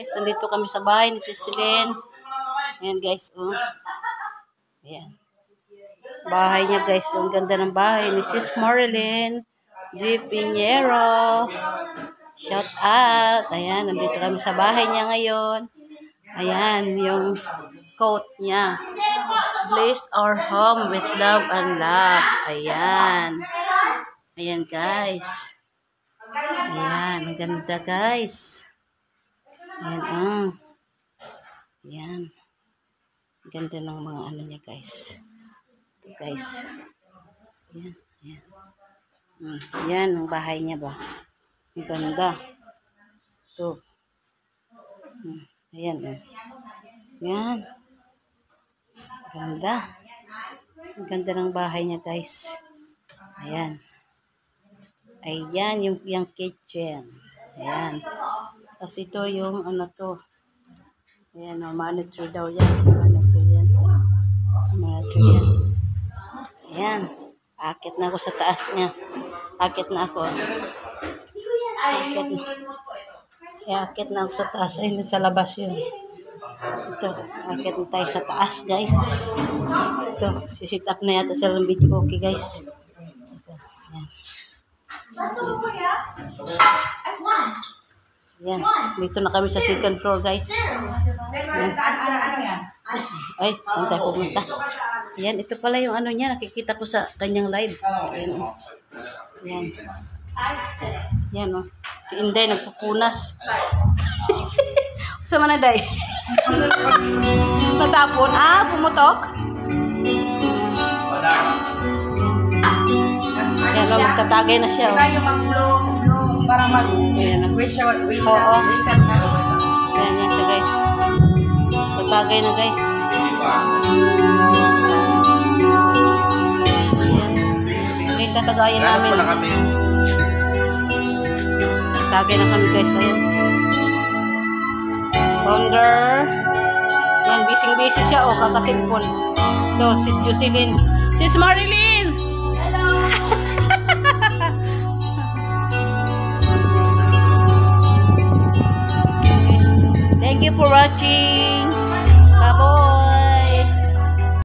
Guys, nandito kami sa bahay ni Cecilyn. Ayan guys, oh. Ayan. Bahay niya guys. Ang ganda ng bahay ni Sis Marilyn G. Pinheiro. Shout out. Ayan, nandito kami sa bahay niya ngayon. Ayan, yung quote niya. Bless our home with love and love. Ayan. Ayan guys. Ayan, ang ganda guys. Ayan, Ayan. Ang ganda ng mga ano niya guys. Ito guys. Ayan, ayan. Ayan, ang bahay niya ba. Ang ganda. Ito. Ayan, Ayan. Ganda. Ang ganda ng bahay niya guys. Ayan. Ayan, yung kitchen. Ayan. Tapos ito yung ano to. Ayan, monitor daw yan. Monitor yan. Monitor yan. Ayan. Akit na ako sa taas niya. Akit na ako. Akit na ako sa taas. Ayun, sa labas yun. Ito. Akit na tayo sa taas, guys. Ito. Sisit up na yata sa video. Okay, guys. Yan. Dito na kami sa second floor, guys. Ay, saan tayo pumunta? Yan, ito pala yung ano niya. Nakikita ko sa kanyang live. Ayan, oh. Yan. Yan, oh. Si Inday nagpupunas. Sama na, Day. Natapon. Pumutok? Yan, oh. Magtatagay na siya, oh. Para mag-whistle na. Ayan yan siya guys. Magbagay na guys. Ayan. Okay, tatagayan namin. Tatagay na kami guys. Ayan. Founder. Ayan, busy siya. O, kakasilpon. Ito, Sis Jocelyn. Sis Marilyn! Thank you for watching.